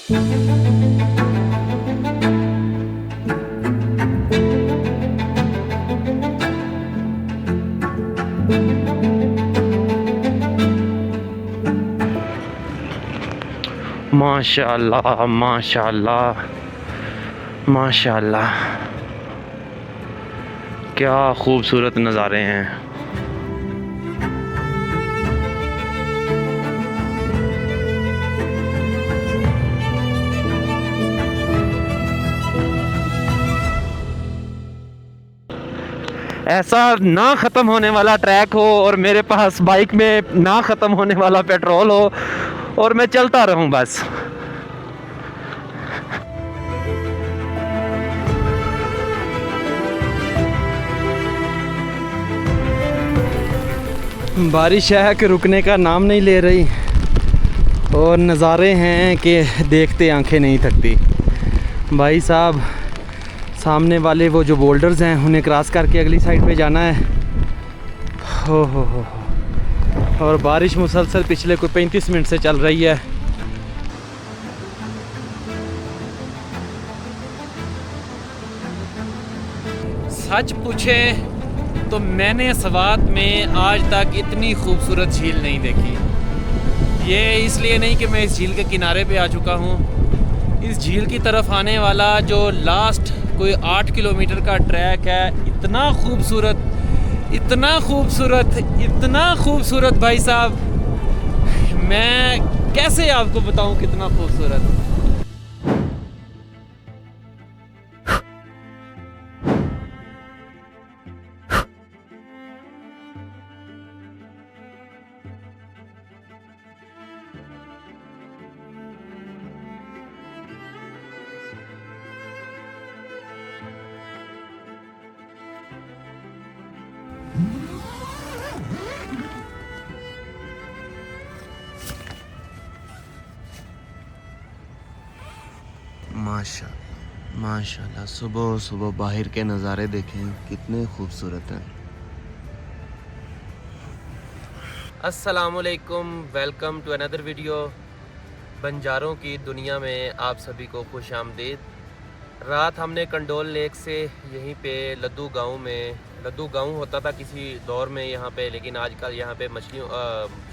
माशाअल्लाह माशाअल्लाह माशाअल्लाह, क्या खूबसूरत नज़ारे हैं। ऐसा ना ख़त्म होने वाला ट्रैक हो और मेरे पास बाइक में ना ख़त्म होने वाला पेट्रोल हो और मैं चलता रहूं बस। बारिश है कि रुकने का नाम नहीं ले रही और नज़ारे हैं कि देखते आंखें नहीं थकती। भाई साहब, सामने वाले वो जो बोल्डर्स हैं उन्हें क्रॉस करके अगली साइड पे जाना है। हो और बारिश मुसलसल पिछले कोई 35 मिनट से चल रही है। सच पूछे तो मैंने सवात में आज तक इतनी खूबसूरत झील नहीं देखी। ये इसलिए नहीं कि मैं इस झील के किनारे पे आ चुका हूँ। इस झील की तरफ आने वाला जो लास्ट कोई 8 किलोमीटर का ट्रैक है, इतना खूबसूरत, इतना खूबसूरत, इतना खूबसूरत भाई साहब, मैं कैसे आपको बताऊँ कितना खूबसूरत। माशाल्लाह, सुबह सुबह बाहर के नज़ारे देखें कितने खूबसूरत हैं। अस्सलामुअलैकुम, वेलकम टू अनदर वीडियो। बंजारों की दुनिया में आप सभी को खुश आमदीद। रात हमने कंडोल लेक से यहीं पे लद्दू गांव होता था किसी दौर में यहाँ पे, लेकिन आजकल यहाँ पे मछलियों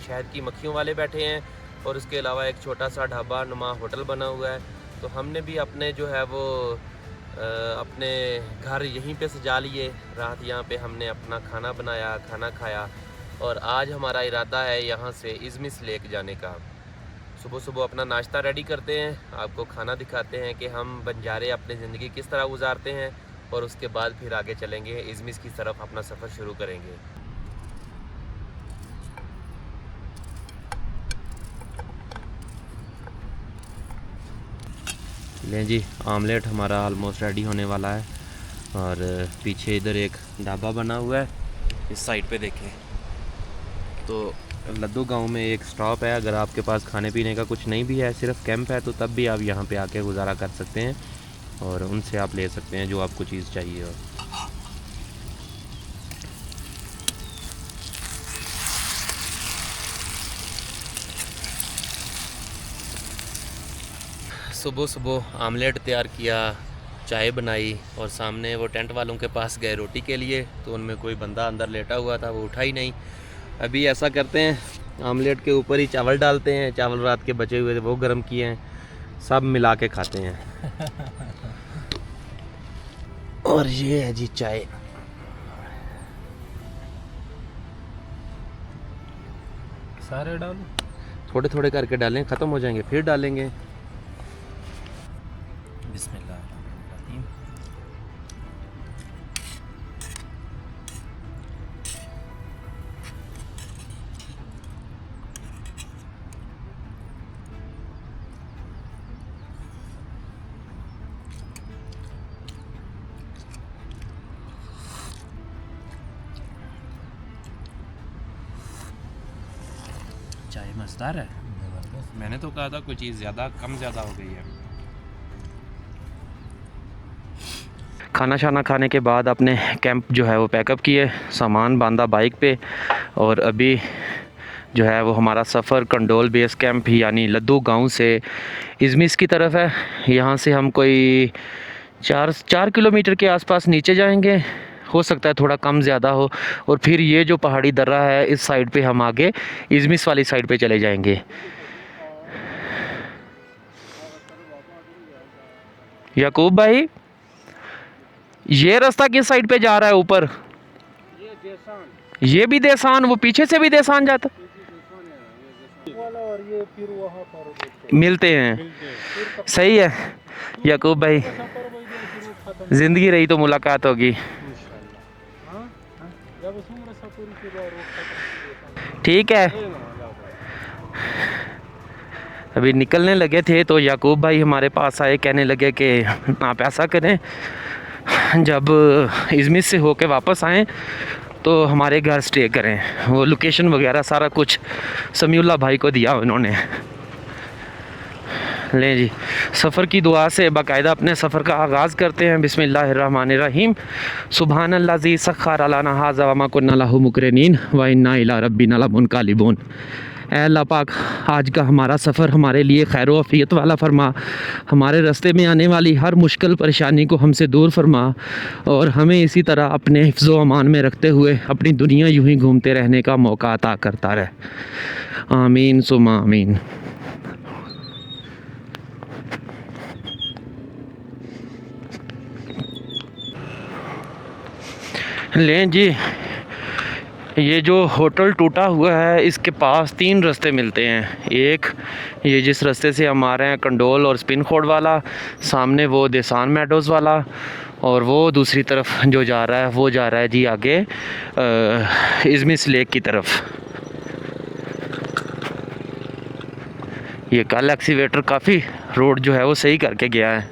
शहद की मक्खियों वाले बैठे हैं और उसके अलावा एक छोटा सा ढाबा नुमा होटल बना हुआ है। तो हमने भी अपने जो है वो अपने घर यहीं पे सजा लिए। रात यहाँ पे हमने अपना खाना बनाया, खाना खाया और आज हमारा इरादा है यहाँ से इज़मिस लेक जाने का। सुबह सुबह अपना नाश्ता रेडी करते हैं, आपको खाना दिखाते हैं कि हम बंजारे अपनी ज़िंदगी किस तरह गुजारते हैं और उसके बाद फिर आगे चलेंगे, इज़मिस की तरफ अपना सफ़र शुरू करेंगे। लें जी, आमलेट हमारा ऑलमोस्ट रेडी होने वाला है और पीछे इधर एक ढाबा बना हुआ है, इस साइड पे देखें तो लद्दू गांव में एक स्टॉप है। अगर आपके पास खाने पीने का कुछ नहीं भी है, सिर्फ कैंप है, तो तब भी आप यहाँ पे आके गुजारा कर सकते हैं और उनसे आप ले सकते हैं जो आपको चीज़ चाहिए हो। सुबह सुबह आमलेट तैयार किया, चाय बनाई और सामने वो टेंट वालों के पास गए रोटी के लिए, तो उनमें कोई बंदा अंदर लेटा हुआ था, वो उठा ही नहीं। अभी ऐसा करते हैं, आमलेट के ऊपर ही चावल डालते हैं, चावल रात के बचे हुए थे वो गर्म किए हैं, सब मिला के खाते हैं। और ये है जी चाय। सारे डालो, थोड़े थोड़े करके डालें, ख़त्म हो जाएंगे फिर डालेंगे। बिस्मिल्लाहिर्रहमानिर्रहीम। चाय मज़ेदार है। मैंने तो कहा था कोई चीज़ ज़्यादा कम ज़्यादा हो गई है। खाना शाना खाने के बाद अपने कैंप जो है वो पैकअप किए, सामान बांधा बाइक पे और अभी जो है वो हमारा सफ़र कंडोल बेस कैंप यानी लद्दू गांव से इज़मिस की तरफ है। यहाँ से हम कोई 4 किलोमीटर के आसपास नीचे जाएंगे, हो सकता है थोड़ा कम ज़्यादा हो, और फिर ये जो पहाड़ी दर्रा है इस साइड पे हम आगे इज़मिस वाली साइड पे चले जाएंगे। याकूब भाई, ये रास्ता किस साइड पे जा रहा है ऊपर? ये भी देसान, वो पीछे से भी देसान जाता और ये फिर वहाँ पर मिलते हैं। सही है याकूब भाई, ज़िंदगी रही तो मुलाकात होगी। ठीक है, अभी निकलने लगे थे तो याकूब भाई हमारे पास आए, कहने लगे कि आप ऐसा करें, जब इज़मिस से होके वापस आएँ तो हमारे घर स्टे करें। वो लोकेशन वगैरह सारा कुछ समीउल्लाह भाई को दिया उन्होंने। लें जी, सफ़र की दुआ से बाकायदा अपने सफ़र का आगाज़ करते हैं। बिस्मिल्लाहिर्रहमानिर्रहीम। सुबहानल्लाज़ी सख्खर लना हाज़ा व मा कुन्ना लहू मुक़रिनीन व इन्ना इला रब्बिना लमुनक़लिबून। ऐ अल्लाह पाक, आज का हमारा सफ़र हमारे लिए खैर व आफ़ियत वाला फरमा, हमारे रास्ते में आने वाली हर मुश्किल परेशानी को हमसे दूर फरमा, और हमें इसी तरह अपने हिफ्ज़ व अमान में रखते हुए अपनी दुनिया यूं ही घूमते रहने का मौका अता करता रहे। आमीन सुमा आमीन। लें जी, ये जो होटल टूटा हुआ है इसके पास 3 रास्ते मिलते हैं। एक ये जिस रास्ते से हम आ रहे हैं कंडोल और स्पिन खोड़ वाला, सामने वो देसान मेडोज़ वाला, और वो दूसरी तरफ जो जा रहा है वो जा रहा है जी आगे इज़मिस लेक की तरफ। ये कल एक्सीवेटर काफ़ी रोड जो है वो सही करके गया है।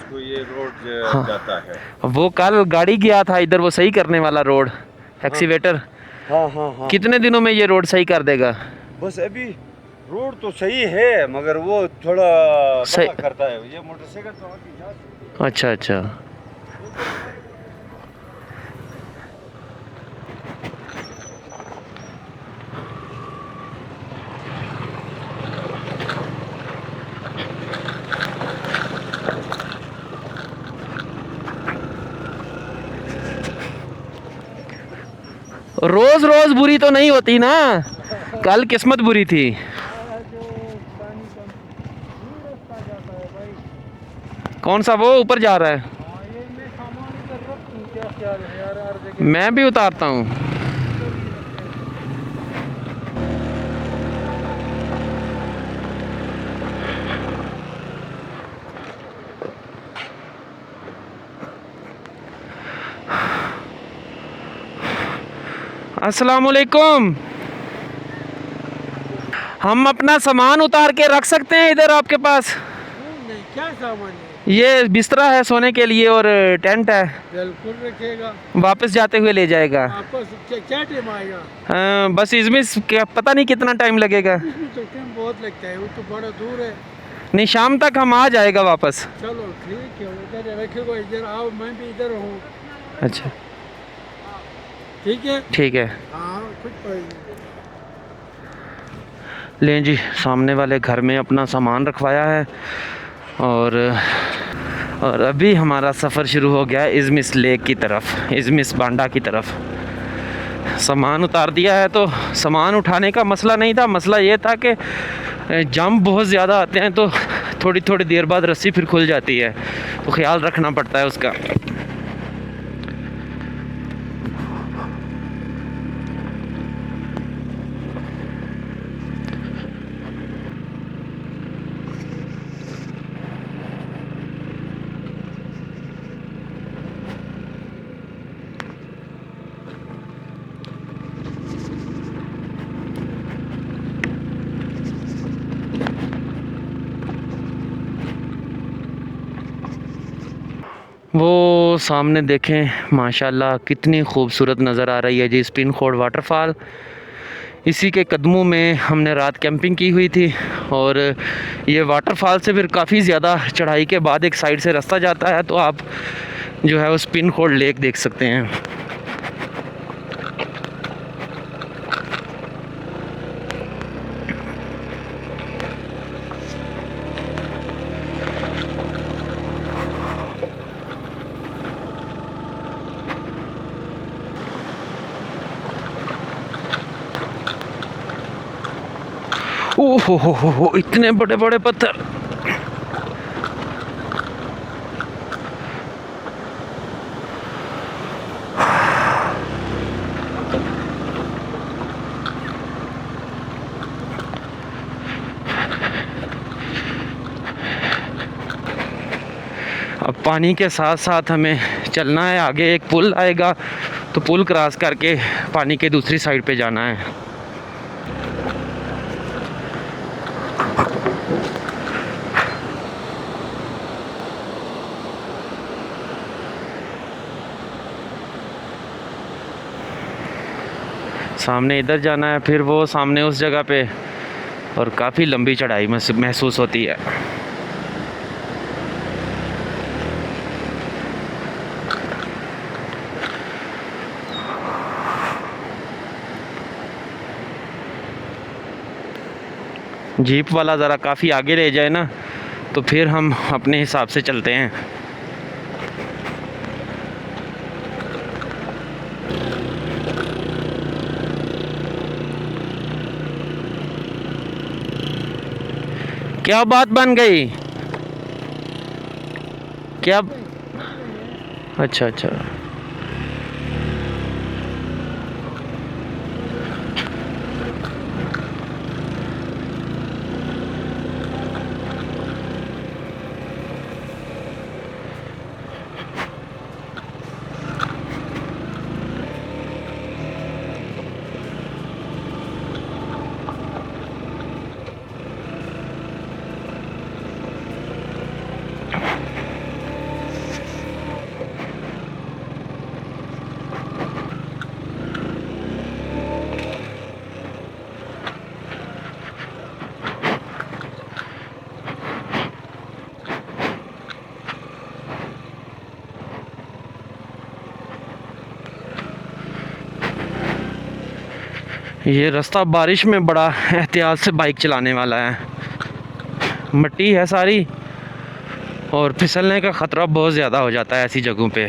को ये रोड जाता है। वो कल गाड़ी गया था इधर, वो सही करने वाला रोड एक्सीवेटर। हाँ हाँ हाँ, कितने दिनों में ये रोड सही कर देगा? बस अभी रोड तो सही है मगर वो थोड़ा सही करता है। ये मोटरसाइकिल तो आगे जा सकती है। अच्छा अच्छा। रोज रोज बुरी तो नहीं होती ना, कल किस्मत बुरी थी। कौन सा वो ऊपर जा रहा है? मैं भी उतारता हूँ। अस्सलाम वालेकुम। हम अपना सामान उतार के रख सकते हैं इधर आपके पास? नहीं, क्या सामान है? ये बिस्तरा है सोने के लिए और टेंट है। बिल्कुल रखेगा। वापस जाते हुए ले जाएगा। वापस क्या टाइम आएगा? बस इज़मिस क्या पता नहीं कितना टाइम लगेगा। इसमें तो टाइम बहुत लगता है, वो तो बड़ा दूर है। नहीं, शाम तक हम आ जाएगा वापस। चलो ठीक है, उधर रखेगा, इधर आओ, मैं भी इधर हूँ। अच्छा ठीक है। ठीक है। हाँ, कुछ लें जी, सामने वाले घर में अपना सामान रखवाया है, और अभी हमारा सफ़र शुरू हो गया है इज़मिस लेक की तरफ, इज़मिस बांडा की तरफ। सामान उतार दिया है, तो सामान उठाने का मसला नहीं था, मसला ये था कि जंप बहुत ज़्यादा आते हैं तो थोड़ी थोड़ी देर बाद रस्सी फिर खुल जाती है, तो ख्याल रखना पड़ता है उसका। वो सामने देखें माशाल्लाह कितनी खूबसूरत नज़र आ रही है जी स्पिन खोड़ वाटरफॉल। इसी के कदमों में हमने रात कैंपिंग की हुई थी, और ये वाटरफॉल से फिर काफ़ी ज़्यादा चढ़ाई के बाद एक साइड से रास्ता जाता है, तो आप जो है वो स्पिन खोड़ लेक देख सकते हैं। ओहो हो, इतने बड़े बड़े पत्थर। अब पानी के साथ साथ हमें चलना है आगे। एक पुल आएगा तो पुल क्रॉस करके पानी के दूसरी साइड पे जाना है। सामने इधर जाना है, फिर वो सामने उस जगह पे, और काफ़ी लंबी चढ़ाई महसूस होती है। जीप वाला ज़रा काफ़ी आगे ले जाए ना, तो फिर हम अपने हिसाब से चलते हैं। क्या बात बन गई? क्या? अच्छा अच्छा। ये रास्ता बारिश में बड़ा एहतियात से बाइक चलाने वाला है। मिट्टी है सारी और फिसलने का ख़तरा बहुत ज़्यादा हो जाता है ऐसी जगहों पे।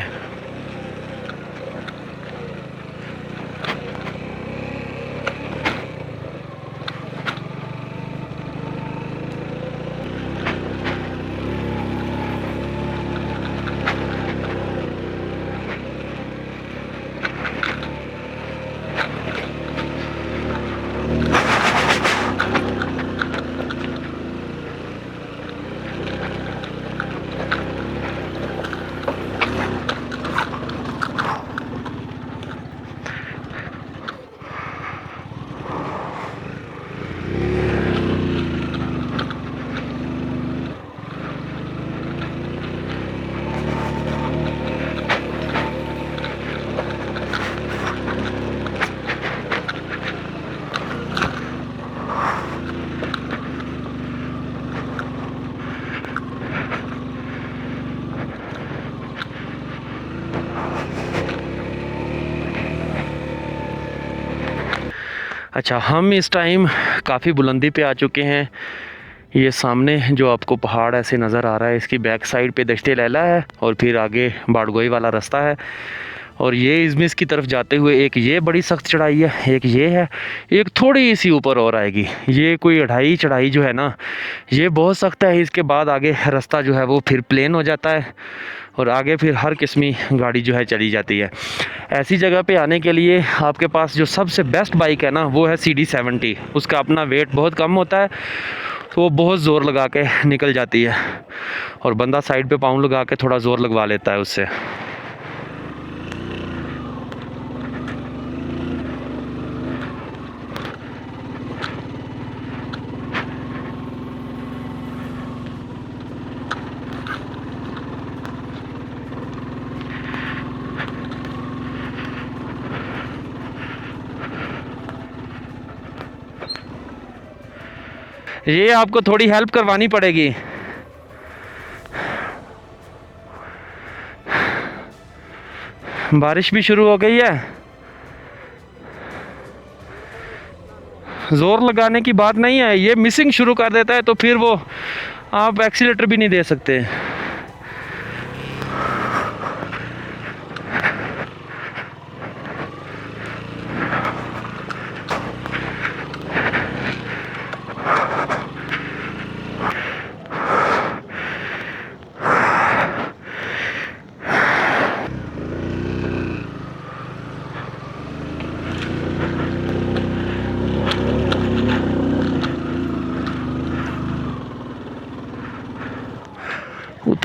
अच्छा, हम इस टाइम काफ़ी बुलंदी पे आ चुके हैं। ये सामने जो आपको पहाड़ ऐसे नज़र आ रहा है, इसकी बैक साइड पे दश्ते लैला है और फिर आगे बाड़गोई वाला रास्ता है। और ये इज़मिस की तरफ जाते हुए एक ये बड़ी सख्त चढ़ाई है, एक ये है, एक थोड़ी सी ऊपर और आएगी। ये कोई 2.5 चढ़ाई जो है ना, ये बहुत सख्त है। इसके बाद आगे रास्ता जो है वो फिर प्लेन हो जाता है और आगे फिर हर किस्मी गाड़ी जो है चली जाती है। ऐसी जगह पे आने के लिए आपके पास जो सबसे बेस्ट बाइक है ना, वो है CD70। उसका अपना वेट बहुत कम होता है, तो वो बहुत ज़ोर लगा के निकल जाती है और बंदा साइड पे पाँव लगा के थोड़ा ज़ोर लगवा लेता है उससे। ये आपको थोड़ी हेल्प करवानी पड़ेगी। बारिश भी शुरू हो गई है। ज़ोर लगाने की बात नहीं है, ये मिसिंग शुरू कर देता है तो फिर वो आप एक्सीलेटर भी नहीं दे सकते।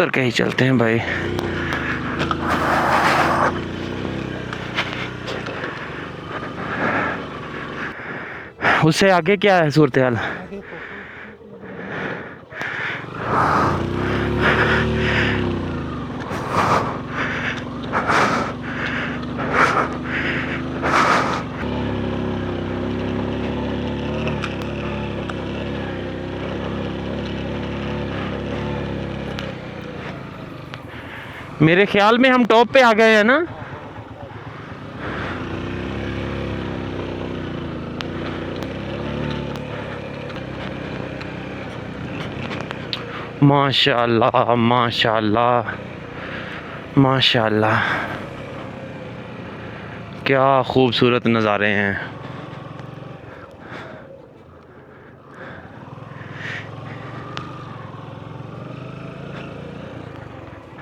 उतर के ही चलते हैं भाई। उससे आगे क्या है सूरत हाल? मेरे ख्याल में हम टॉप पे आ गए हैं ना। माशाल्लाह माशाल्लाह माशाल्लाह, क्या खूबसूरत नज़ारे हैं।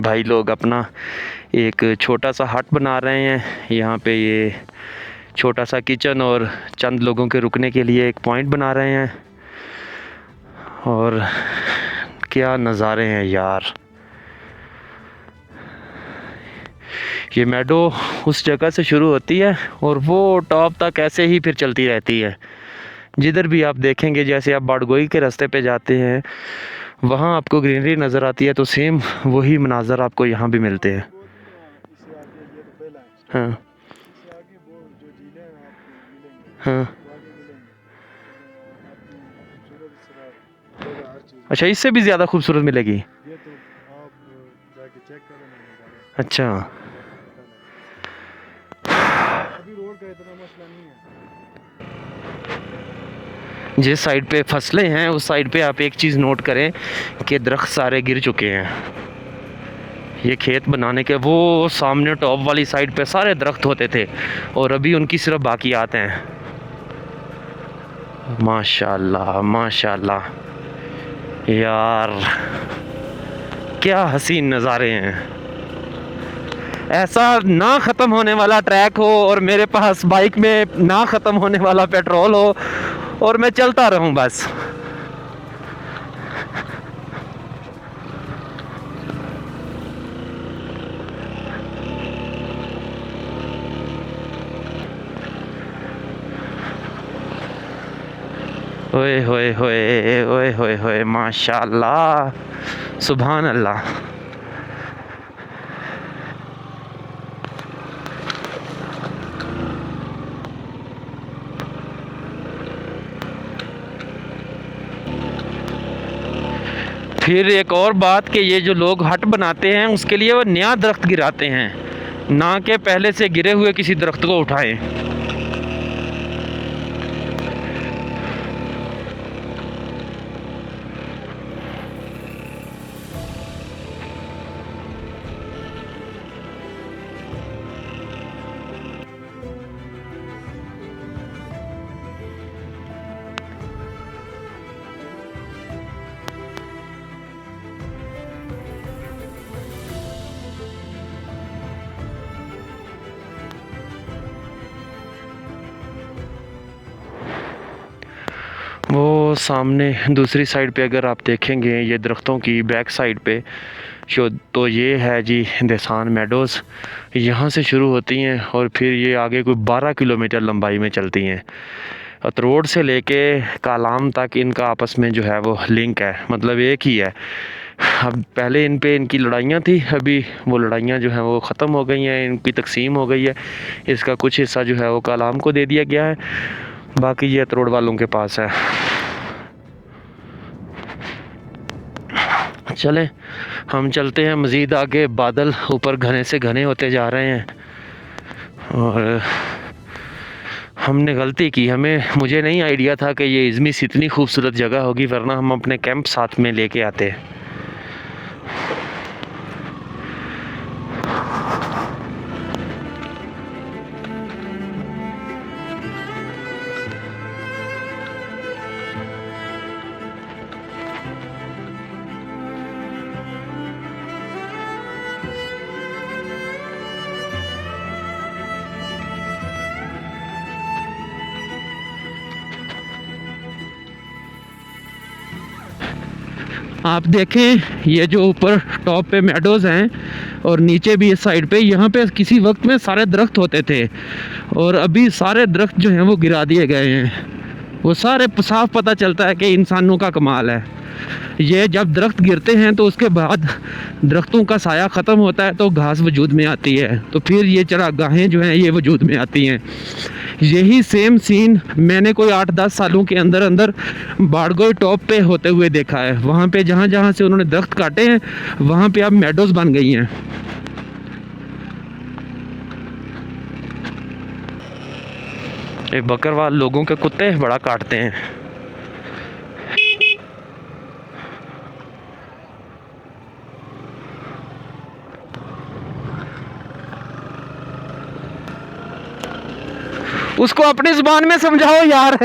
भाई लोग अपना एक छोटा सा हट बना रहे हैं यहाँ पे, ये छोटा सा किचन और चंद लोगों के रुकने के लिए एक पॉइंट बना रहे हैं। और क्या नज़ारे हैं यार। ये मैडो उस जगह से शुरू होती है और वो टॉप तक ऐसे ही फिर चलती रहती है। जिधर भी आप देखेंगे, जैसे आप बाड़गोई के रास्ते पे जाते हैं वहाँ आपको ग्रीनरी नज़र आती है, तो सेम वही मनाज़र आपको यहाँ भी मिलते हैं। हाँ हाँ, अच्छा, इससे भी ज़्यादा खूबसूरत मिलेगी। अच्छा, अभी रोड का इतना मसला नहीं है। जिस साइड पे फसलें हैं उस साइड पे आप एक चीज़ नोट करें कि दरख्त सारे गिर चुके हैं। ये खेत बनाने के वो सामने टॉप वाली साइड पे सारे दरख्त होते थे और अभी उनकी सिर्फ बाकियात हैं। माशाल्लाह माशाल्लाह यार, क्या हसीन नज़ारे हैं। ऐसा ना ख़त्म होने वाला ट्रैक हो और मेरे पास बाइक में ना ख़त्म होने वाला पेट्रोल हो और मैं चलता रहूं बस। ओए होए होए ओए होए होए, माशाल्लाह, सुभान अल्लाह। फिर एक और बात कि ये जो लोग हट बनाते हैं उसके लिए वो नया दरख्त गिराते हैं, ना कि पहले से गिरे हुए किसी दरख्त को उठाएं। वो सामने दूसरी साइड पे अगर आप देखेंगे ये दरख्तों की बैक साइड पे तो ये है जी देसान मेडोज़। यहाँ से शुरू होती हैं और फिर ये आगे कोई 12 किलोमीटर लंबाई में चलती हैं। अतरोड से लेके कालाम तक इनका आपस में जो है वो लिंक है, मतलब एक ही है। अब पहले इन पे इनकी लड़ाइयाँ थी, अभी वो लड़ाइयाँ जो हैं वो ख़त्म हो गई हैं, इनकी तकसीम हो गई है। इसका कुछ हिस्सा जो है वो कालाम को दे दिया गया है, बाकी ये अतरोड वालों के पास है। चलें हम चलते हैं मज़ीद आगे। बादल ऊपर घने से घने होते जा रहे हैं और हमने गलती की। मुझे नहीं आइडिया था कि ये इज़मिस इतनी खूबसूरत जगह होगी, वरना हम अपने कैंप साथ में लेके आते। आप देखें ये जो ऊपर टॉप पे मेडोज़ हैं और नीचे भी इस साइड पे, यहाँ पे किसी वक्त में सारे दरख्त होते थे और अभी सारे दरख्त जो हैं वो गिरा दिए गए हैं। वो सारे साफ पता चलता है कि इंसानों का कमाल है। ये जब दरख्त गिरते हैं तो उसके बाद दरख्तों का साया ख़त्म होता है तो घास वजूद में आती है, तो फिर ये चरागाहें जो हैं ये वजूद में आती हैं। यही सेम सीन मैंने कोई 8-10 सालों के अंदर अंदर बाड़गोई टॉप पे होते हुए देखा है। वहाँ पे जहाँ जहाँ से उन्होंने दरख्त काटे हैं वहाँ पे अब मेडोज़ बन गई हैं। ये बकरवाल लोगों के कुत्ते बड़ा काटते हैं। उसको अपनी जुबान में समझाओ यार।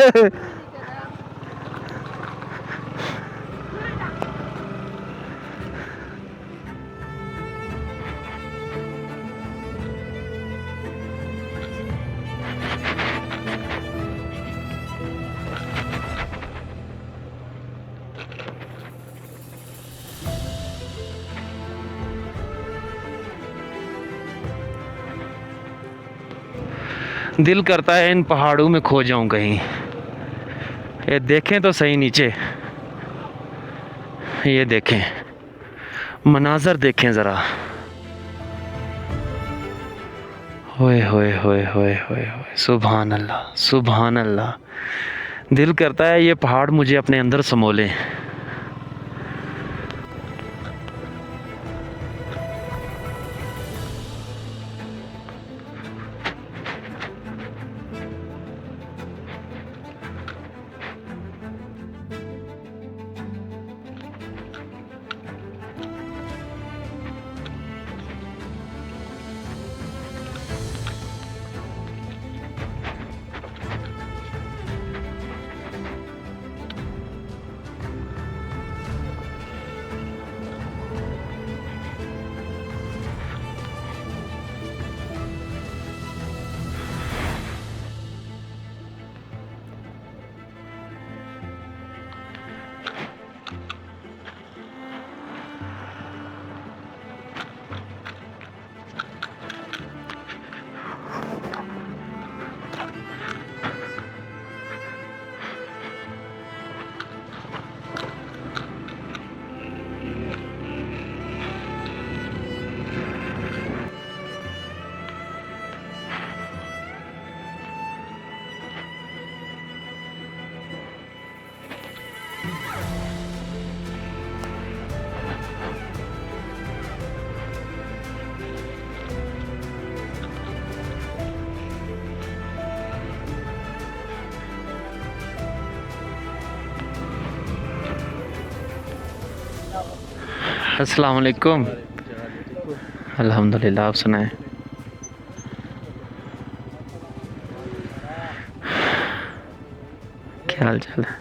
दिल करता है इन पहाड़ों में खो जाऊं कहीं। ये देखें तो सही नीचे, ये देखें मनाजर देखें ज़रा। होए होए होए होए होए होए, सुभान अल्लाह सुभान अल्लाह। दिल करता है ये पहाड़ मुझे अपने अंदर समो लें। अस्सलाम वालेकुम। अल्हम्दुलिल्लाह, आप सुनाएं। क्या हाल चाल है?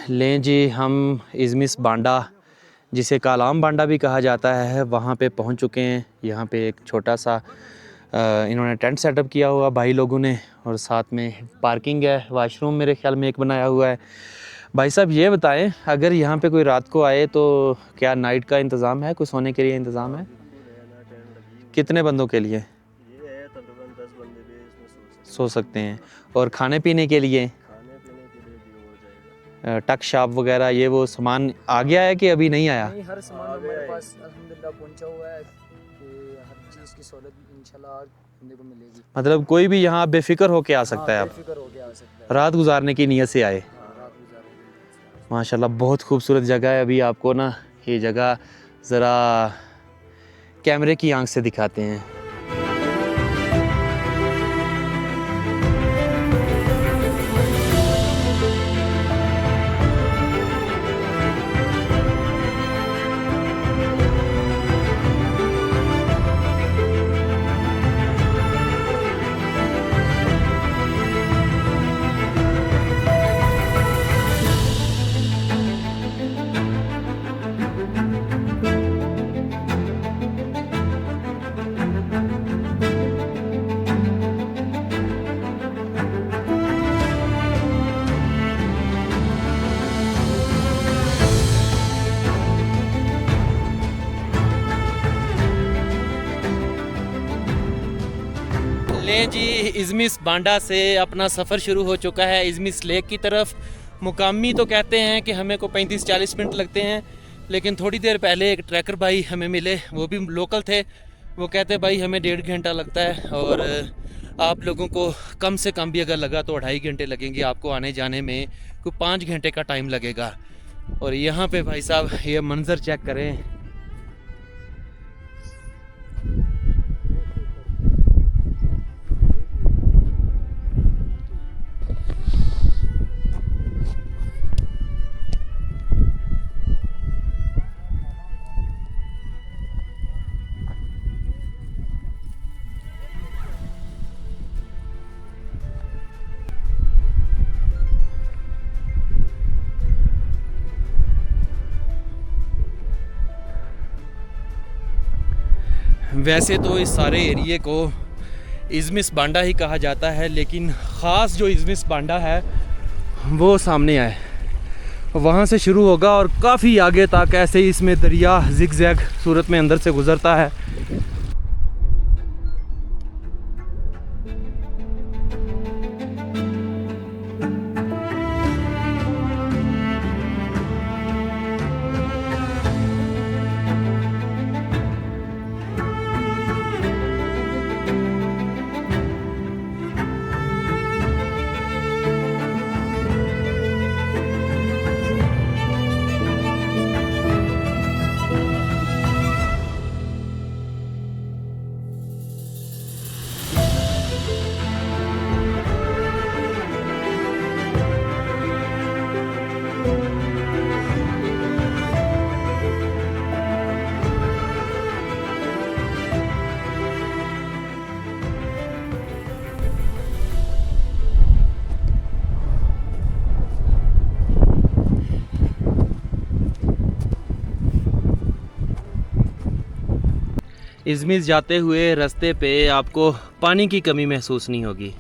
लें जी, हम इज़मिस बांडा, जिसे कालाम बांडा भी कहा जाता है, वहाँ पे पहुँच चुके हैं। यहाँ पे एक छोटा सा इन्होंने टेंट सेटअप किया हुआ भाई लोगों ने, और साथ में पार्किंग है, वॉशरूम मेरे ख्याल में एक बनाया हुआ है। भाई साहब ये बताएं, अगर यहाँ पे कोई रात को आए तो क्या नाइट का इंतज़ाम है, कुछ सोने के लिए इंतज़ाम है? कितने बंदों के लिए? ये है तकरीबन 10 बंदे भी इसमें सो सकते हैं। और खाने पीने के लिए खाने पीने के लिए भी हो जाएगा। टक शाप वगैरह ये वो सामान आ गया है कि अभी नहीं आया? नहीं, हर सामान हमारे पास अल्हम्दुलिल्लाह पहुंचा हुआ है कि हर चीज़ की सहूलत इंशाल्लाह आज बंदे को मिलेगी। मतलब कोई भी यहाँ बेफिक्र होके आ सकता है, आप बेफिक्र होके आ सकता है, रात गुजारने की नीयत से आए। हाँ, रात गुजारेंगे। माशाल्लाह बहुत खूबसूरत जगह है। अभी आपको ना ये जगह ज़रा कैमरे की आंख से दिखाते हैं। लें जी, इज़मिस बांडा से अपना सफ़र शुरू हो चुका है इज़मिस लेक की तरफ। मुकामी तो कहते हैं कि हमें को 35-40 मिनट लगते हैं, लेकिन थोड़ी देर पहले एक ट्रैकर भाई हमें मिले, वो भी लोकल थे। वो कहते भाई हमें 1.5 घंटा लगता है और आप लोगों को कम से कम भी अगर लगा तो 2.5 घंटे लगेंगे आपको आने जाने में, कोई 5 घंटे का टाइम लगेगा। और यहाँ पे भाई साहब ये मंज़र चेक करें। वैसे तो इस सारे एरिए को इज़मिस बांडा ही कहा जाता है, लेकिन ख़ास जो इज़मिस बांडा है वो सामने आए, वहाँ से शुरू होगा और काफ़ी आगे तक ऐसे ही इसमें दरिया ज़िगज़ैग सूरत में अंदर से गुज़रता है। इज़मिस जाते हुए रास्ते पे आपको पानी की कमी महसूस नहीं होगी।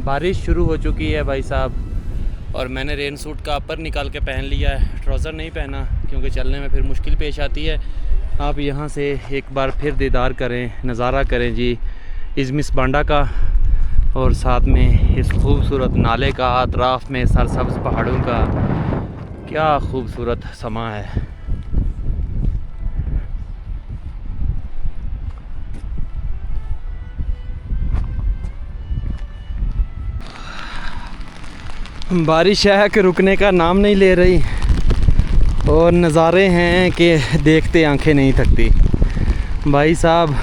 बारिश शुरू हो चुकी है भाई साहब, और मैंने रेन सूट का अपर निकाल के पहन लिया है, ट्राउज़र नहीं पहना क्योंकि चलने में फिर मुश्किल पेश आती है। आप यहाँ से एक बार फिर दीदार करें, नज़ारा करें जी इज़मिस बांडा का, और साथ में इस खूबसूरत नाले का, अतराफ़ में सरसब्ज़ पहाड़ों का क्या खूबसूरत समा है। बारिश है कि रुकने का नाम नहीं ले रही, और नज़ारे हैं कि देखते आंखें नहीं थकती। भाई साहब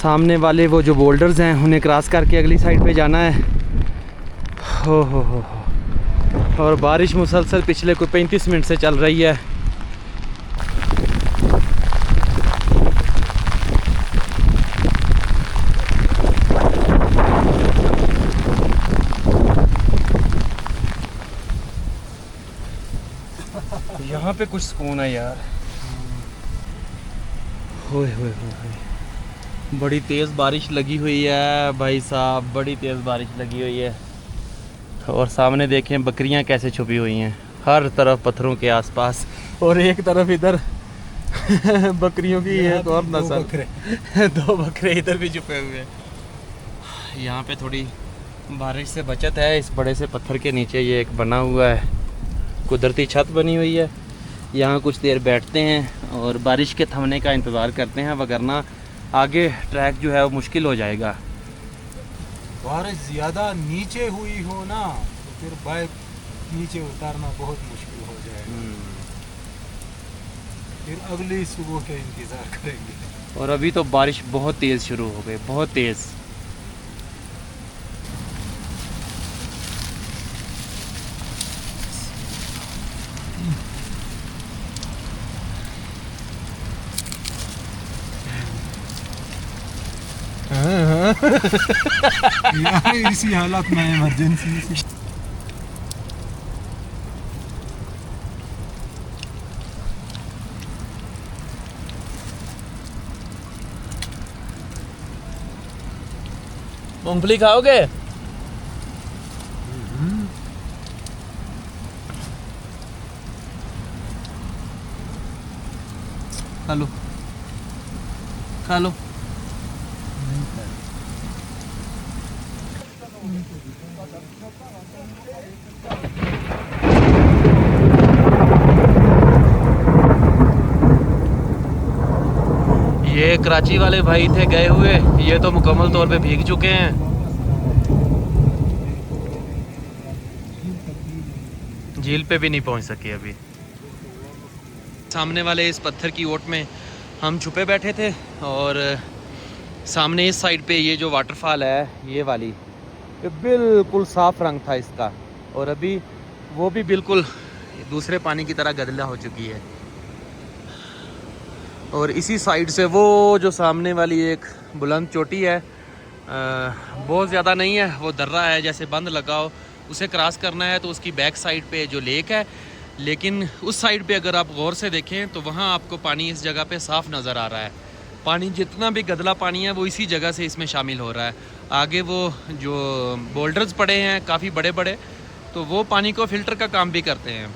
सामने वाले वो जो बोल्डर्स हैं उन्हें क्रॉस करके अगली साइड पे जाना है। हो और बारिश मुसलसल पिछले कोई 35 मिनट से चल रही है। यहाँ पे कुछ सुकून है यार। होए होए होए, बड़ी तेज़ बारिश लगी हुई है भाई साहब, बड़ी तेज़ बारिश लगी हुई है। और सामने देखें बकरियां कैसे छुपी हुई हैं हर तरफ पत्थरों के आसपास, और एक तरफ इधर बकरियों की एक और नस्ल, 2 बकरे इधर भी छुपे हुए हैं। यहाँ पे थोड़ी बारिश से बचत है। इस बड़े से पत्थर के नीचे ये एक बना हुआ है, कुदरती छत बनी हुई है। यहाँ कुछ देर बैठते हैं और बारिश के थमने का इंतज़ार करते हैं, वगरना आगे ट्रैक जो है वो मुश्किल हो जाएगा। बारिश ज़्यादा नीचे हुई हो ना तो फिर बाइक नीचे उतारना बहुत मुश्किल हो जाएगा। फिर अगली सुबह के इंतज़ार करेंगे। और अभी तो बारिश बहुत तेज़ शुरू हो गई, बहुत तेज़। यहाँ इसी हालत में इमरजेंसी। मूंगफली खाओगे? खा लो, खा लो। ये कराची वाले भाई थे गए हुए, ये तो मुकम्मल तौर पे भीग चुके हैं। झील पे भी नहीं पहुंच सके अभी। सामने वाले इस पत्थर की ओट में हम छुपे बैठे थे और सामने इस साइड पे ये जो वाटरफॉल है ये वाली, ये बिल्कुल साफ रंग था इसका, और अभी वो भी बिल्कुल दूसरे पानी की तरह गदला हो चुकी है। और इसी साइड से वो जो सामने वाली एक बुलंद चोटी है, बहुत ज़्यादा नहीं है, वो दर्रा है जैसे बंद लगा हो, उसे क्रॉस करना है तो उसकी बैक साइड पे जो लेक है, लेकिन उस साइड पे अगर आप गौर से देखें तो वहाँ आपको पानी इस जगह पे साफ़ नज़र आ रहा है। पानी जितना भी गदला पानी है वो इसी जगह से इसमें शामिल हो रहा है। आगे वो जो बोल्डर्स पड़े हैं काफ़ी बड़े बड़े, तो वो पानी को फ़िल्टर का काम भी करते हैं।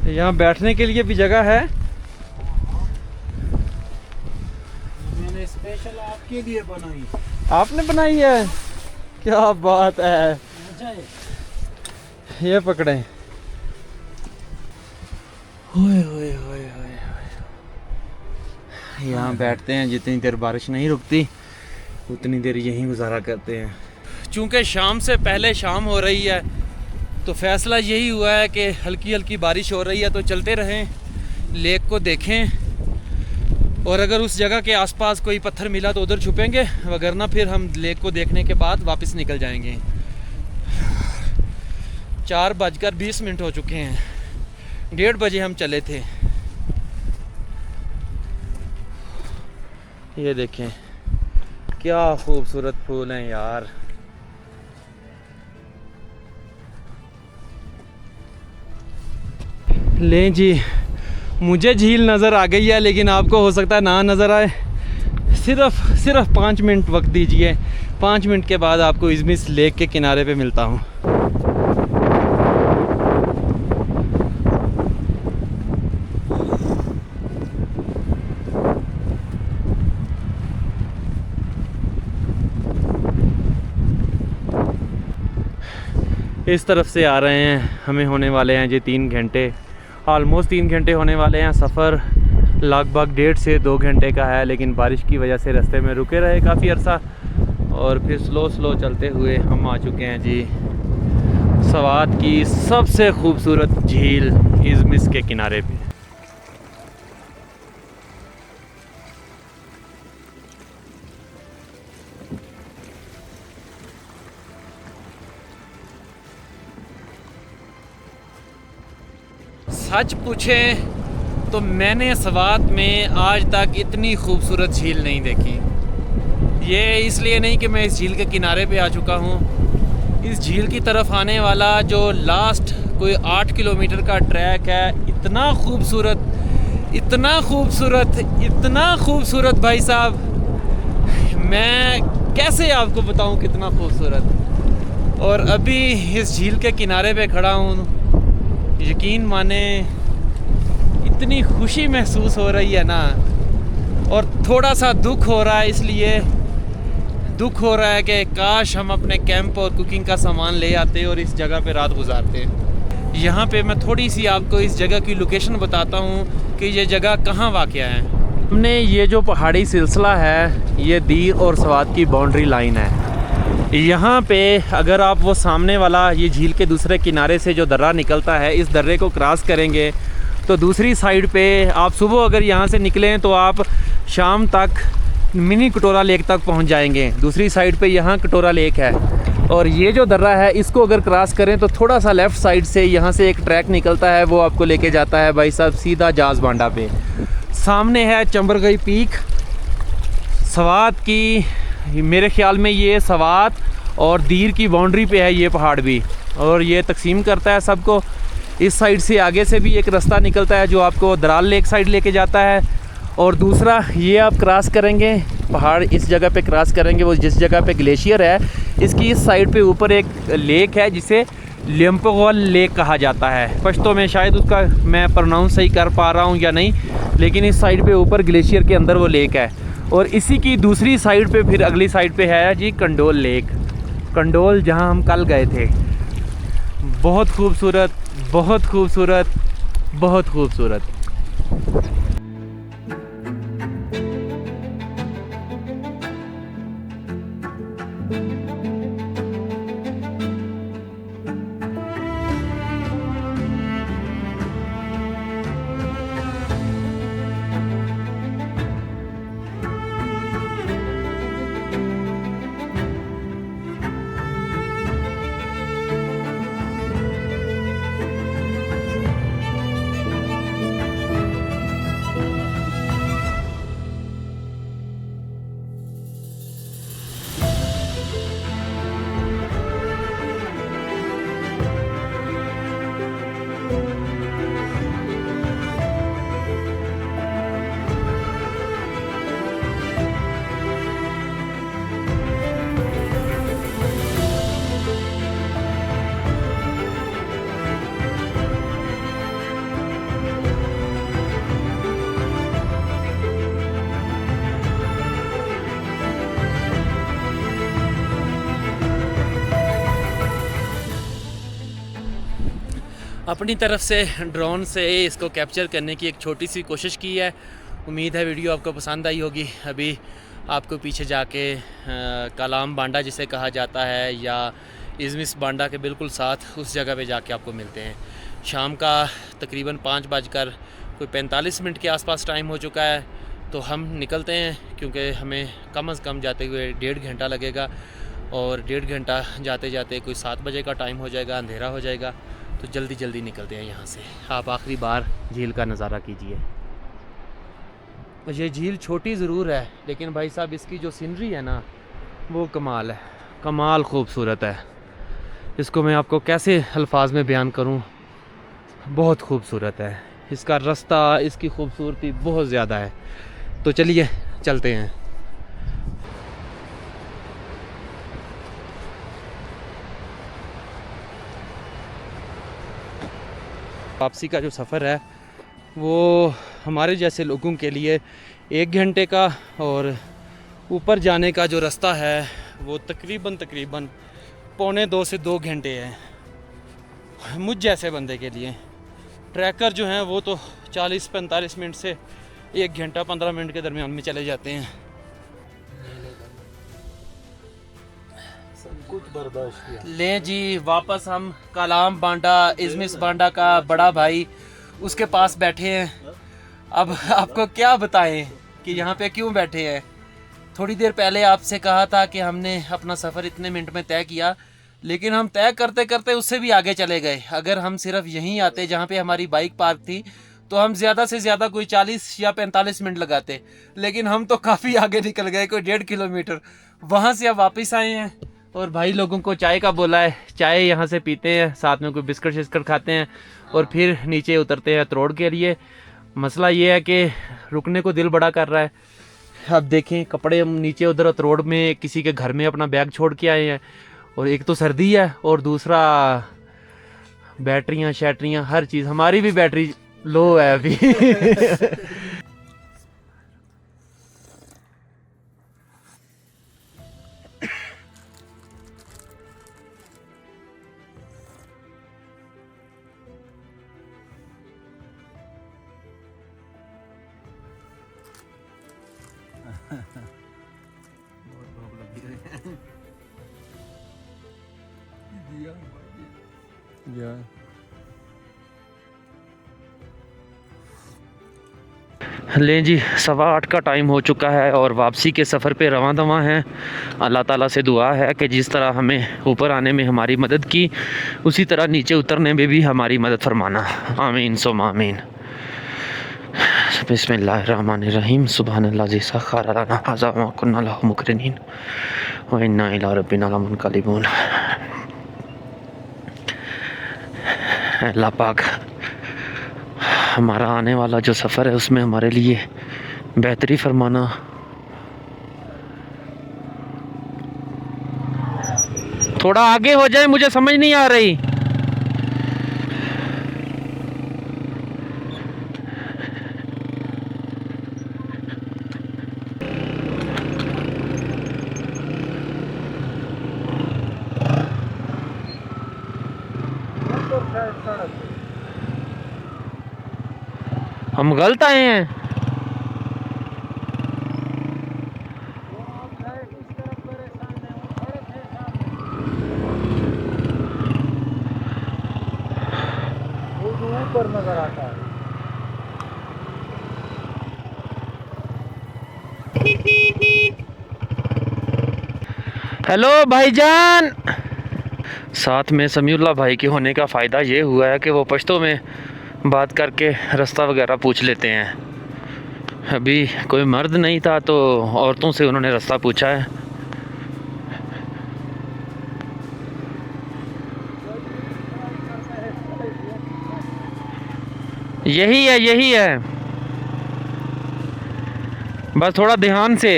यहाँ बैठने के लिए भी जगह है। मैंने स्पेशल आपके लिए बनाई। आपने बनाई है? क्या बात है। ये पकड़े। ओए ओए ओए ओए। यहाँ बैठते हैं, जितनी देर बारिश नहीं रुकती उतनी देर यहीं गुजारा करते हैं। चूँकि शाम से पहले शाम हो रही है तो फैसला यही हुआ है कि हल्की हल्की बारिश हो रही है तो चलते रहें, लेक को देखें, और अगर उस जगह के आसपास कोई पत्थर मिला तो उधर छुपेंगे, वगरना फिर हम लेक को देखने के बाद वापस निकल जाएंगे। 4:20 हो चुके हैं, 1:30 बजे हम चले थे। ये देखें क्या खूबसूरत फूल हैं यार। लें जी, मुझे झील नज़र आ गई है, लेकिन आपको हो सकता है ना नज़र आए। सिर्फ 5 मिनट वक्त दीजिए, 5 मिनट के बाद आपको इज़मिस लेक के किनारे पे मिलता हूँ। इस तरफ से आ रहे हैं, हमें होने वाले हैं जी 3 घंटे, ऑलमोस्ट 3 घंटे होने वाले हैं। सफ़र लगभग 1.5 से 2 घंटे का है, लेकिन बारिश की वजह से रास्ते में रुके रहे काफ़ी अरसा, और फिर स्लो चलते हुए हम आ चुके हैं जी सवात की सबसे खूबसूरत झील इज़मिस के किनारे पे। सच पूछें तो मैंने सवात में आज तक इतनी खूबसूरत झील नहीं देखी। ये इसलिए नहीं कि मैं इस झील के किनारे पे आ चुका हूँ, इस झील की तरफ आने वाला जो लास्ट कोई 8 किलोमीटर का ट्रैक है, इतना खूबसूरत, इतना खूबसूरत, इतना खूबसूरत भाई साहब, मैं कैसे आपको बताऊं कितना खूबसूरत। और अभी इस झील के किनारे पे खड़ा हूँ, यकीन माने इतनी खुशी महसूस हो रही है ना, और थोड़ा सा दुख हो रहा है। इसलिए दुख हो रहा है कि काश हम अपने कैंप और कुकिंग का सामान ले आते और इस जगह पे रात गुजारते। यहाँ पे मैं थोड़ी सी आपको इस जगह की लोकेशन बताता हूँ कि ये जगह कहाँ वाक़या है। हमने ये जो पहाड़ी सिलसिला है, ये दीर और स्वात की बाउंड्री लाइन है। यहाँ पे अगर आप वो सामने वाला ये झील के दूसरे किनारे से जो दर्रा निकलता है, इस दर्रे को क्रॉस करेंगे तो दूसरी साइड पे आप सुबह अगर यहाँ से निकलें तो आप शाम तक मिनी कटोरा लेक तक पहुँच जाएंगे। दूसरी साइड पे यहाँ कटोरा लेक है, और ये जो दर्रा है इसको अगर क्रॉस करें तो थोड़ा सा लेफ़्ट साइड से यहाँ से एक ट्रैक निकलता है, वो आपको लेके जाता है भाई साहब सीधा जाज बांडा पे। सामने है चंबरगई पीक, स्वात की, मेरे ख्याल में ये स्वात और दीर की बाउंड्री पे है ये पहाड़ भी, और ये तकसीम करता है सबको। इस साइड से आगे से भी एक रास्ता निकलता है जो आपको दराल लेक साइड लेके जाता है, और दूसरा ये आप क्रॉस करेंगे पहाड़, इस जगह पे क्रॉस करेंगे, वो जिस जगह पे ग्लेशियर है इसकी इस साइड पे ऊपर एक लेक है जिसे लिम्पोगोल लेक कहा जाता है। पश्तो में शायद उसका मैं प्रोनाउंस सही कर पा रहा हूँ या नहीं, लेकिन इस साइड पे ऊपर ग्लेशियर के अंदर वो लेक है। और इसी की दूसरी साइड पे फिर अगली साइड पे है जी कंडोल लेक, कंडोल जहाँ हम कल गए थे। बहुत खूबसूरत, बहुत खूबसूरत, बहुत खूबसूरत। अपनी तरफ से ड्रोन से इसको कैप्चर करने की एक छोटी सी कोशिश की है। उम्मीद है वीडियो आपको पसंद आई होगी। अभी आपको पीछे जाके कलाम बांडा जिसे कहा जाता है या इज़मिस बांडा के बिल्कुल साथ उस जगह पे जाके आपको मिलते हैं। शाम का तकरीबन 5:45 के आसपास टाइम हो चुका है, तो हम निकलते हैं क्योंकि हमें कम से कम जाते हुए 1.5 घंटा लगेगा, और 1.5 घंटा जाते जाते कोई 7 बजे का टाइम हो जाएगा, अंधेरा हो जाएगा। तो जल्दी जल्दी निकलते हैं यहाँ से। आप आखिरी बार झील का नज़ारा कीजिए। ये झील छोटी ज़रूर है, लेकिन भाई साहब इसकी जो सीनरी है ना वो कमाल है, कमाल खूबसूरत है। इसको मैं आपको कैसे अल्फाज में बयान करूँ, बहुत खूबसूरत है। इसका रास्ता, इसकी खूबसूरती बहुत ज़्यादा है। तो चलिए चलते हैं। वापसी का जो सफ़र है वो हमारे जैसे लोगों के लिए 1 घंटे का, और ऊपर जाने का जो रास्ता है वो तकरीबन 1.25 से 2 घंटे है मुझ जैसे बंदे के लिए। ट्रैकर जो हैं वो तो 40-45 मिनट से 1 घंटा 15 मिनट के दरमियान में चले जाते हैं। सब कुछ बर्दाश्त किया। ले जी वापस हम कलाम बांडा, इज़मिस बांडा का बड़ा भाई उसके पास बैठे हैं। अब आपको क्या बताएं कि यहाँ पे क्यों बैठे हैं। थोड़ी देर पहले आपसे कहा था कि हमने अपना सफ़र इतने मिनट में तय किया, लेकिन हम तय करते करते उससे भी आगे चले गए। अगर हम सिर्फ यहीं आते जहाँ पे हमारी बाइक पार्क थी तो हम ज़्यादा से ज़्यादा कोई 40 या 45 मिनट लगाते, लेकिन हम तो काफ़ी आगे निकल गए, कोई 1.5 किलोमीटर। वहाँ से अब वापस आए हैं और भाई लोगों को चाय का बोला है, चाय यहाँ से पीते हैं, साथ में कोई बिस्किट शिस्किट खाते हैं और फिर नीचे उतरते हैं त्रोड़ के लिए। मसला ये है कि रुकने को दिल बड़ा कर रहा है। अब देखें, कपड़े हम नीचे उधर त्रोड़ में किसी के घर में अपना बैग छोड़ के आए हैं, और एक तो सर्दी है और दूसरा बैटरियाँ शैटरियाँ हर चीज़, हमारी भी बैटरी लो है अभी। लें जी, 8:15 का टाइम हो चुका है और वापसी के सफ़र पे रवां दवां हैं। अल्लाह ताला से दुआ है कि जिस तरह हमें ऊपर आने में हमारी मदद की, उसी तरह नीचे उतरने में भी हमारी मदद फरमाना। आमीन सुम आमीन। बिस्मिल्लाहिर्रहमानिर्रहीम। सुब्हानल्लाज़ी सख़्ख़र लना हाज़ा व मा कुन्ना लहू मुक़रिनीन व इन्ना इला रब्बिना लमुनक़लिबून। अल्लाह पाक हमारा आने वाला जो सफ़र है उसमें हमारे लिए बेहतरी फरमाना। थोड़ा आगे हो जाए, मुझे समझ नहीं आ रही। हम गलत आए हैं। ऊपर नजर आता है। हेलो भाईजान। साथ में समीउल्लाह भाई के होने का फ़ायदा ये हुआ है कि वो पश्तो में बात करके रास्ता वगैरह पूछ लेते हैं। अभी कोई मर्द नहीं था तो औरतों से उन्होंने रास्ता पूछा है। यही है, बस थोड़ा ध्यान से।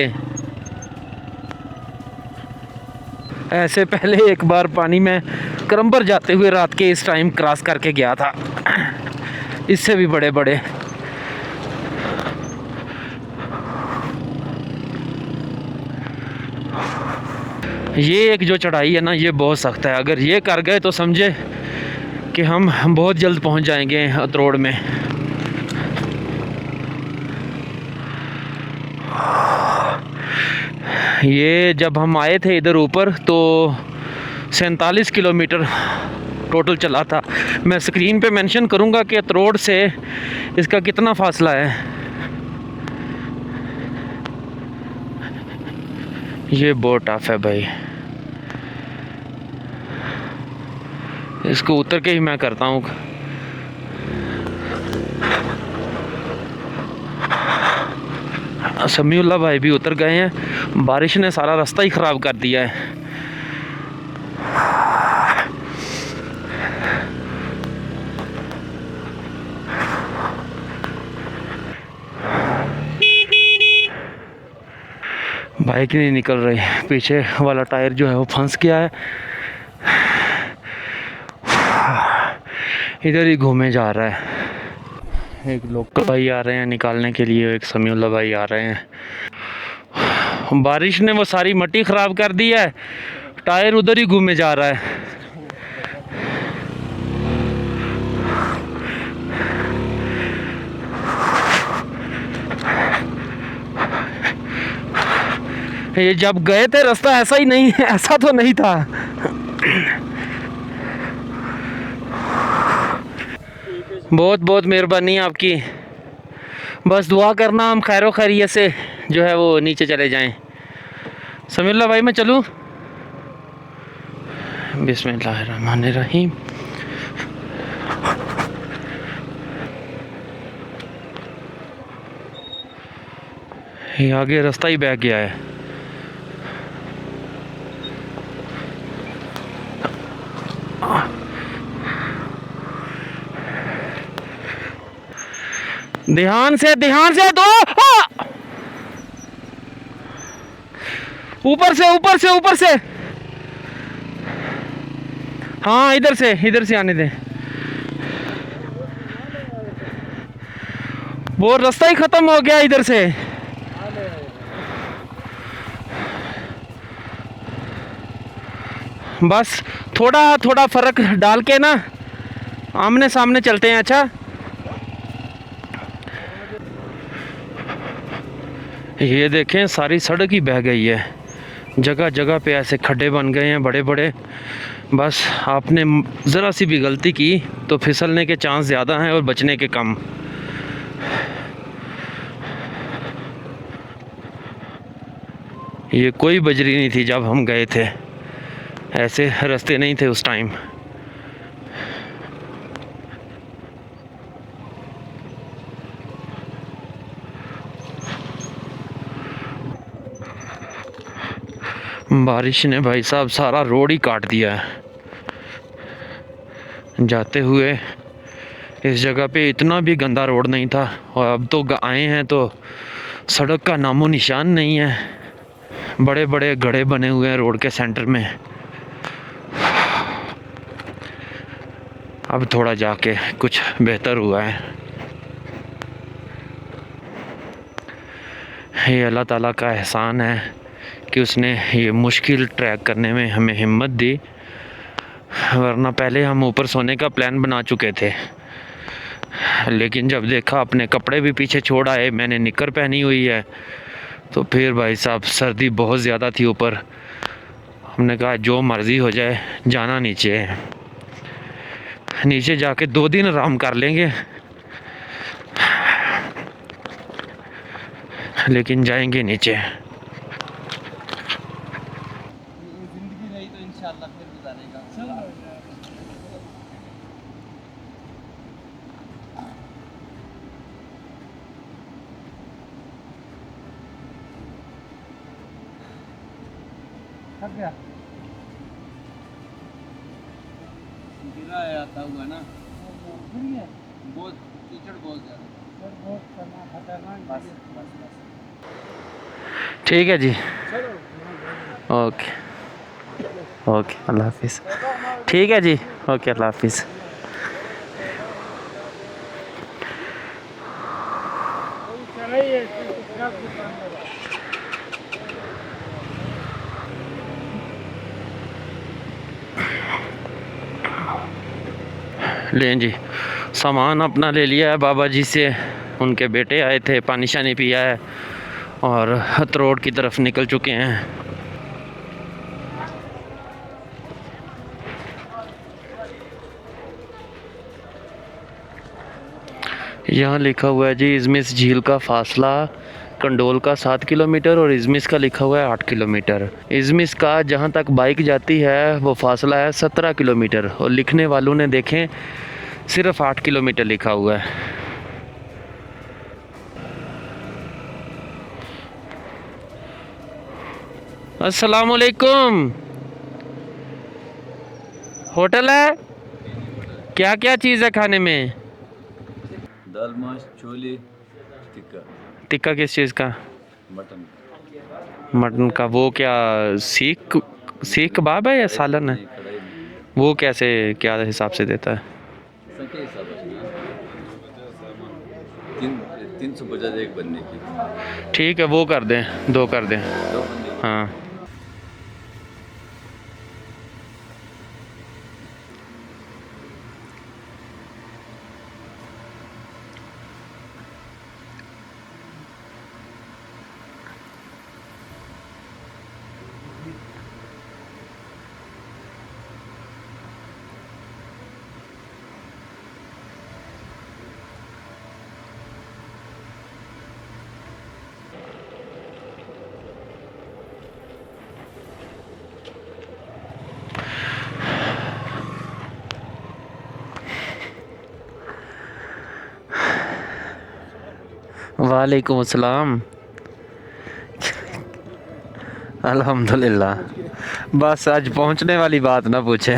ऐसे पहले एक बार पानी में करम्बर जाते हुए रात के इस टाइम क्रॉस करके गया था, इससे भी बड़े बड़े। ये एक जो चढ़ाई है ना, ये बहुत सख्त है। अगर ये कर गए तो समझे कि हम बहुत जल्द पहुंच जाएंगे अतरोड़ में। ये जब हम आए थे इधर ऊपर तो 47 किलोमीटर टोटल चला था। मैं स्क्रीन पे मेंशन करूँगा कि अतरोड़ से इसका कितना फासला है। ये बहुत टफ है भाई, इसको उतर के ही मैं करता हूँ। समीउल्लाह भाई भी उतर गए हैं, बारिश ने सारा रास्ता ही ख़राब कर दिया है। बाइक नहीं निकल रही, पीछे वाला टायर जो है वो फंस गया है। इधर ही घूमे जा रहा है। एक लोकल भाई आ रहे हैं निकालने के लिए, एक समीउल्लाह भाई आ रहे हैं। बारिश ने वो सारी मट्टी ख़राब कर दी है, टायर उधर ही घूमे जा रहा है। ये जब गए थे रास्ता ऐसा ही नहीं, ऐसा तो नहीं था। बहुत बहुत मेहरबानी आपकी। बस दुआ करना हम खैर खैरियत से जो है वो नीचे चले जाएं। समीउल्लाह भाई मैं चलूँ? बिस्मिल्लाहिर्रहमानिर्रहीम। ये आगे रास्ता ही बैठ गया है। ध्यान से दो। ऊपर से हाँ, इधर से आने दें। वो रास्ता ही खत्म हो गया इधर से। बस थोड़ा फर्क डाल के ना आमने सामने चलते हैं। अच्छा, ये देखें सारी सड़क ही बह गई है, जगह जगह पे ऐसे खड्डे बन गए हैं बड़े बड़े। बस आपने ज़रा सी भी गलती की तो फिसलने के चांस ज़्यादा हैं और बचने के कम। ये कोई बजरी नहीं थी जब हम गए थे, ऐसे रास्ते नहीं थे उस टाइम। बारिश ने भाई साहब सारा रोड ही काट दिया है। जाते हुए इस जगह पे इतना भी गंदा रोड नहीं था, और अब तो आए हैं तो सड़क का नामो निशान नहीं है। बड़े बड़े गड्ढे बने हुए हैं रोड के सेंटर में। अब थोड़ा जाके कुछ बेहतर हुआ है। ये अल्लाह ताला का एहसान है कि उसने ये मुश्किल ट्रैक करने में हमें हिम्मत दी, वरना पहले हम ऊपर सोने का प्लान बना चुके थे। लेकिन जब देखा अपने कपड़े भी पीछे छोड़ आए, मैंने निकर पहनी हुई है, तो फिर भाई साहब सर्दी बहुत ज़्यादा थी ऊपर। हमने कहा जो मर्ज़ी हो जाए, जाना नीचे है। नीचे जाके 2 दिन आराम कर लेंगे, लेकिन जाएंगे नीचे। गिरा है आता हुआ ना, बहुत कीचड़ बहुत ज़्यादा। ठीक है जी, ओके अल्लाह हाफिज़। ठीक है जी, ओके अल्लाह हाफिज़। लें जी, सामान अपना ले लिया है बाबा जी से। उनके बेटे आए थे, पानी शानी पिया है और हथरोड की तरफ निकल चुके हैं। यहाँ लिखा हुआ है जी, इज़मिस झील का फासला कंडोल का 7 किलोमीटर और इज़मिस का लिखा हुआ है 8 किलोमीटर। इज़मिस का जहाँ तक बाइक जाती है वो फासला है 17 किलोमीटर, और लिखने वालों ने देखें सिर्फ 8 किलोमीटर लिखा हुआ है। अस्सलामुअलैकुम, होटल है? क्या क्या चीज़ है खाने में? दाल माश, छोले, टिक्का। टिक्का किस चीज़ का? मटन। मटन का। वो क्या सीख कबाब है या सालन है? कढ़ाई में वो कैसे, क्या हिसाब से देता है? सके हिसाब से 350 एक बनने की। ठीक है, वो कर दें, 2 कर दें। 2 बनने की। हाँ, वालेकुम अस्सलाम। अल्हम्दुलिल्लाह। बस आज पहुंचने वाली बात ना पूछे।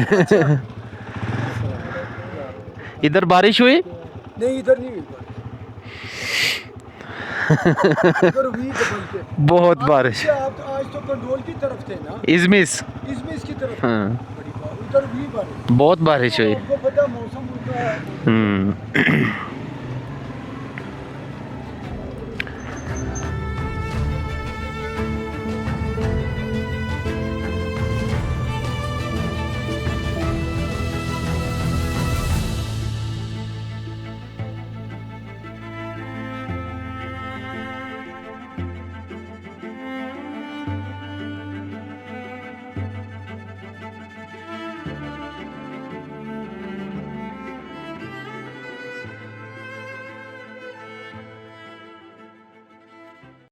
इधर बारिश हुई? नहीं, इधर नहीं हुई। उधर हुई जबल पे। बहुत बारिश। आप तो आज तो कंडोल की तरफ थे ना, इजमिस। इसकी तरफ। हाँ बड़ी बात, उधर हुई बारिश। बहुत बारिश हुई। आपको पता मौसम उनका हम्म